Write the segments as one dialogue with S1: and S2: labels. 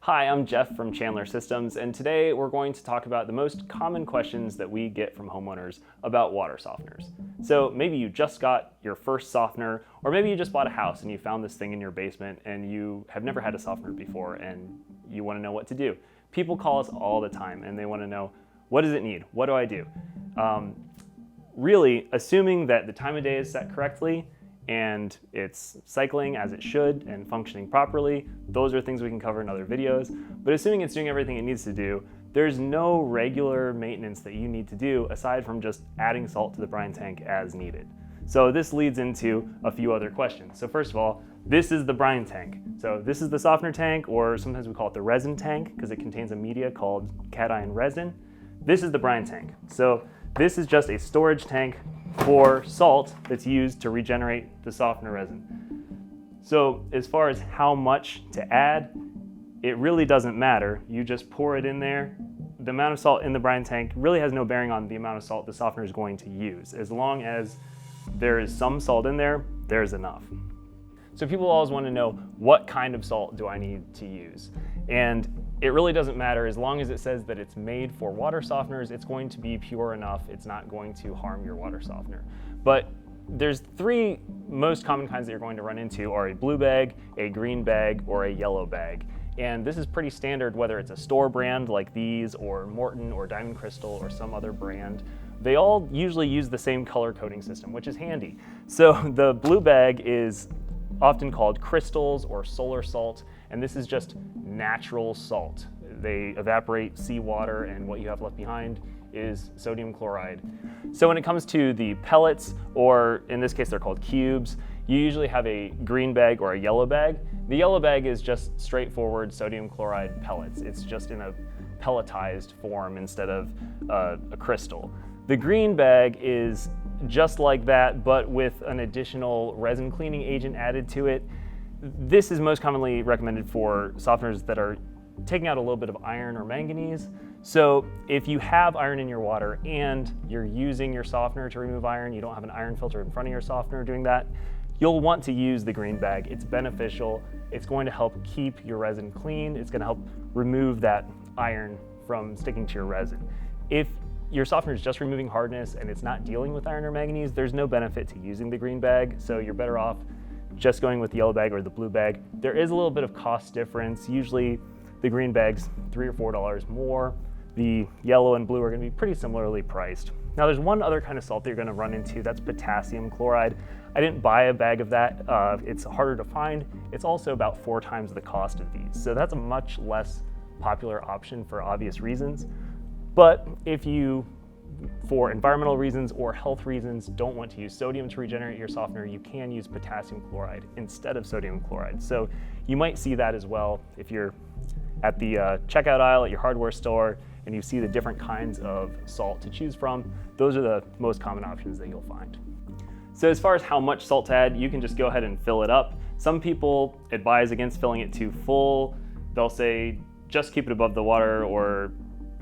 S1: Hi, I'm Jeff from Chandler Systems, and today we're going to talk about the most common questions that we get from homeowners about water softeners. So maybe you just got your first softener, or maybe you just bought a house and you found this thing in your basement and you have never had a softener before and you want to know what to do. People call us all the time and they want to know, what does it need? What do I do? Really, assuming that the time of day is set correctly and it's cycling as it should and functioning properly, those are things we can cover in other videos. But assuming it's doing everything it needs to do, there's no regular maintenance that you need to do aside from just adding salt to the brine tank as needed. So this leads into a few other questions. So first of all, this is the brine tank. So this is the softener tank, or sometimes we call it the resin tank because it contains a media called cation resin. This is the brine tank. So this is just a storage tank for salt that's used to regenerate the softener resin. So as far as how much to add, it really doesn't matter. You just pour it in there. The amount of salt in the brine tank really has no bearing on the amount of salt the softener is going to use. As long as there is some salt in there, there's enough. So people always want to know, what kind of salt do I need to use? And it really doesn't matter. As long as it says that it's made for water softeners, it's going to be pure enough. It's not going to harm your water softener. But there's three most common kinds that you're going to run into are a blue bag, a green bag, or a yellow bag. And this is pretty standard whether it's a store brand like these or Morton or Diamond Crystal or some other brand. They all usually use the same color coding system, which is handy. So the blue bag is often called crystals or solar salt, and this is just natural salt. They evaporate seawater, and what you have left behind is sodium chloride. So when it comes to the pellets, or in this case they're called cubes, you usually have a green bag or a yellow bag. The yellow bag is just straightforward sodium chloride pellets. It's just in a pelletized form instead of a crystal. The green bag is just like that, but with an additional resin cleaning agent added to it. This is most commonly recommended for softeners that are taking out a little bit of iron or manganese. So if you have iron in your water and you're using your softener to remove iron, you don't have an iron filter in front of your softener doing that, you'll want to use the green bag. It's beneficial. It's going to help keep your resin clean. It's going to help remove that iron from sticking to your resin. If your softener is just removing hardness and it's not dealing with iron or manganese, there's no benefit to using the green bag, so you're better off just going with the yellow bag or the blue bag. There is a little bit of cost difference. Usually the green bag's $3 or $4 more. The yellow and blue are going to be pretty similarly priced. Now there's one other kind of salt that you're going to run into, that's potassium chloride. I didn't buy a bag of that. It's harder to find. It's also about 4 times the cost of these. So that's a much less popular option for obvious reasons. But if you, for environmental reasons or health reasons, don't want to use sodium to regenerate your softener, you can use potassium chloride instead of sodium chloride. So you might see that as well if you're at the checkout aisle at your hardware store and you see the different kinds of salt to choose from. Those are the most common options that you'll find. So as far as how much salt to add, you can just go ahead and fill it up. Some people advise against filling it too full. They'll say just keep it above the water or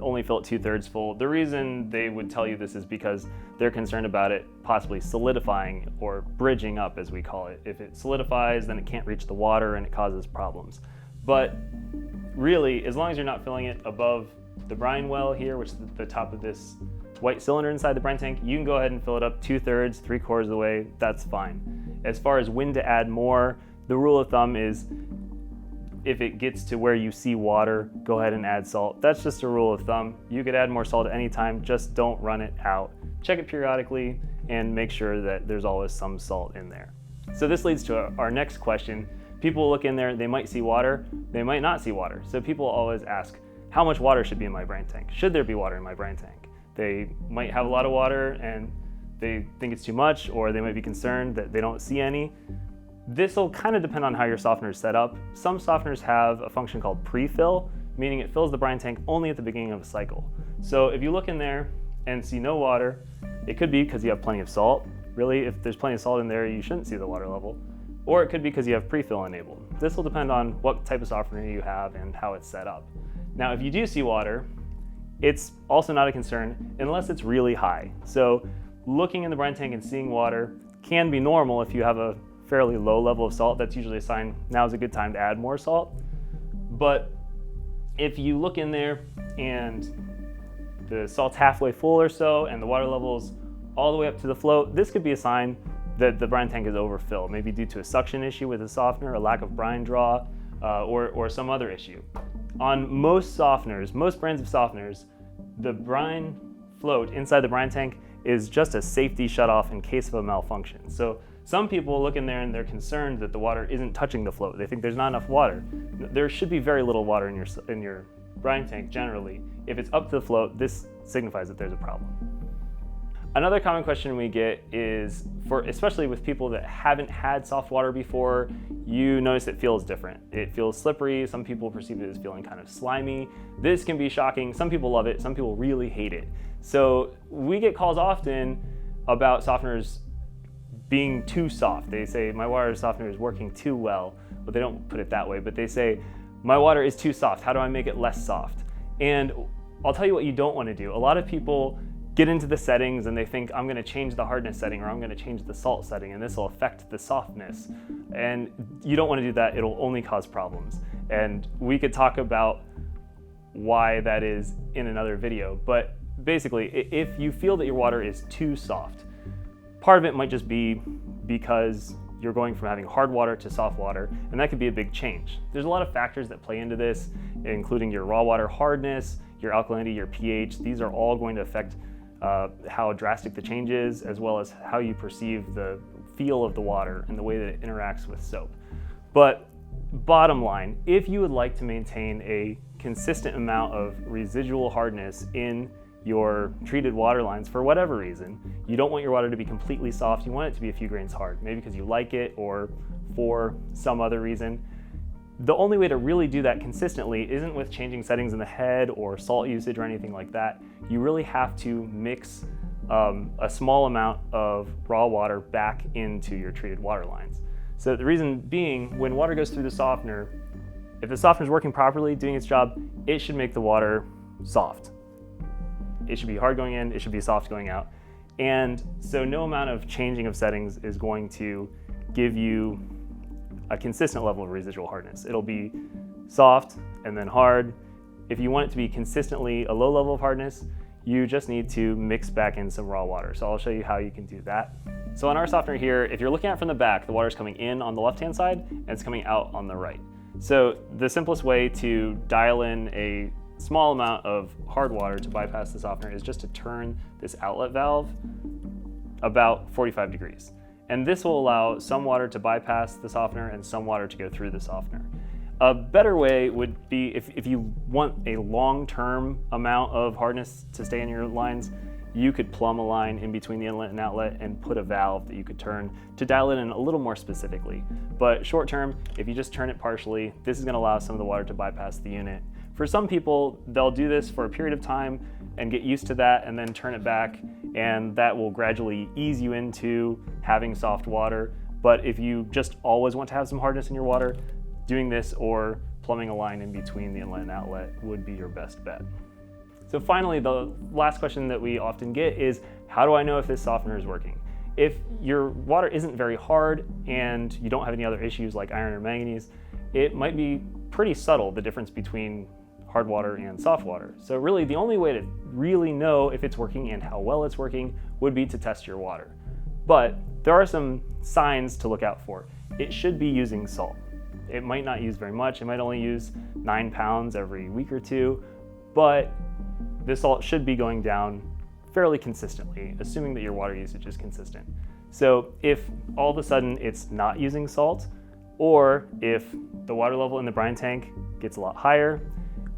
S1: only fill it 2/3 full. The reason they would tell you this is because they're concerned about it possibly solidifying or bridging up, as we call it. If it solidifies, then it can't reach the water and it causes problems. But really, as long as you're not filling it above the brine well here, which is the top of this white cylinder inside the brine tank, you can go ahead and fill it up 2/3, 3/4 of the way, that's fine. As far as when to add more, the rule of thumb is if it gets to where you see water, go ahead and add salt. That's just a rule of thumb. You could add more salt at any time, just don't run it out. Check it periodically and make sure that there's always some salt in there. So this leads to our next question. People look in there, they might see water, they might not see water. So people always ask, how much water should be in my brine tank? Should there be water in my brine tank? They might have a lot of water and they think it's too much, or they might be concerned that they don't see any. This will kind of depend on how your softener is set up. Some softeners have a function called pre-fill, meaning it fills the brine tank only at the beginning of a cycle. So if you look in there and see no water, it could be because you have plenty of salt. Really, if there's plenty of salt in there, you shouldn't see the water level. Or it could be because you have pre-fill enabled. This will depend on what type of softener you have and how it's set up. Now, if you do see water, it's also not a concern unless it's really high. So looking in the brine tank and seeing water can be normal if you have a fairly low level of salt. That's usually a sign now is a good time to add more salt. But If you look in there and the salt's halfway full or so and the water level's all the way up to the float, this could be a sign that the brine tank is overfilled, maybe due to a suction issue with a softener, a lack of brine draw, or some other issue. On most softeners, most brands of softeners, the brine float inside the brine tank is just a safety shutoff in case of a malfunction. So some people look in there and they're concerned that the water isn't touching the float. They think there's not enough water. There should be very little water in your brine tank generally. If it's up to the float, this signifies that there's a problem. Another common question we get is, especially with people that haven't had soft water before, you notice it feels different. It feels slippery. Some people perceive it as feeling kind of slimy. This can be shocking. Some people love it. Some people really hate it. So we get calls often about softeners being too soft. They say, my water softener is working too well, but they don't put it that way, but they say, my water is too soft. How do I make it less soft? And I'll tell you what you don't want to do. A lot of people get into the settings and they think, I'm going to change the hardness setting or I'm going to change the salt setting and this will affect the softness. And you don't want to do that. It'll only cause problems. And we could talk about why that is in another video. But basically, if you feel that your water is too soft, part of it might just be because you're going from having hard water to soft water, and that could be a big change. There's a lot of factors that play into this, including your raw water hardness, your alkalinity, your pH. These are all going to affect how drastic the change is, as well as how you perceive the feel of the water and the way that it interacts with soap. But bottom line, if you would like to maintain a consistent amount of residual hardness in your treated water lines for whatever reason, you don't want your water to be completely soft, you want it to be a few grains hard, maybe because you like it or for some other reason. The only way to really do that consistently isn't with changing settings in the head or salt usage or anything like that. You really have to mix a small amount of raw water back into your treated water lines. So the reason being, when water goes through the softener, if the softener is working properly, doing its job, it should make the water soft. It should be hard going in, it should be soft going out. And so no amount of changing of settings is going to give you a consistent level of residual hardness. It'll be soft and then hard. If you want it to be consistently a low level of hardness, you just need to mix back in some raw water. So I'll show you how you can do that. So on our softener here, if you're looking at it from the back, the water's coming in on the left-hand side and it's coming out on the right. So the simplest way to dial in a small amount of hard water to bypass the softener is just to turn this outlet valve about 45 degrees. And this will allow some water to bypass the softener and some water to go through the softener. A better way would be if you want a long-term amount of hardness to stay in your lines, you could plumb a line in between the inlet and outlet and put a valve that you could turn to dial it in a little more specifically. But short term, if you just turn it partially, this is going to allow some of the water to bypass the unit. For some people, they'll do this for a period of time and get used to that and then turn it back, and that will gradually ease you into having soft water. But if you just always want to have some hardness in your water, doing this or plumbing a line in between the inlet and outlet would be your best bet. So finally, the last question that we often get is, how do I know if this softener is working? If your water isn't very hard and you don't have any other issues like iron or manganese, it might be pretty subtle, the difference between hard water and soft water. So really the only way to really know if it's working and how well it's working would be to test your water. But there are some signs to look out for. It should be using salt. It might not use very much. It might only use 9 pounds every week or two, but the salt should be going down fairly consistently, assuming that your water usage is consistent. So if all of a sudden it's not using salt, or if the water level in the brine tank gets a lot higher,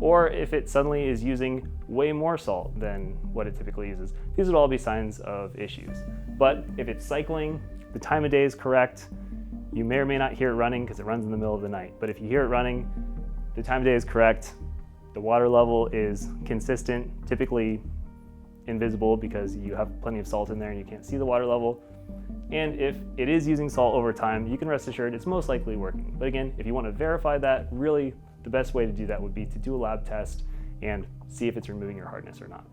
S1: or if it suddenly is using way more salt than what it typically uses, these would all be signs of issues. But if it's cycling, the time of day is correct, you may or may not hear it running because it runs in the middle of the night. But if you hear it running, the time of day is correct, the water level is consistent, typically invisible because you have plenty of salt in there and you can't see the water level. And if it is using salt over time, you can rest assured it's most likely working. But again, if you want to verify that, really the best way to do that would be to do a lab test and see if it's removing your hardness or not.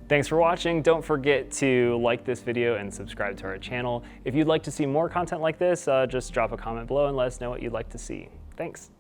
S1: Thanks for watching. Don't forget to like this video and subscribe to our channel. If you'd like to see more content like this, just drop a comment below and let us know what you'd like to see. Thanks.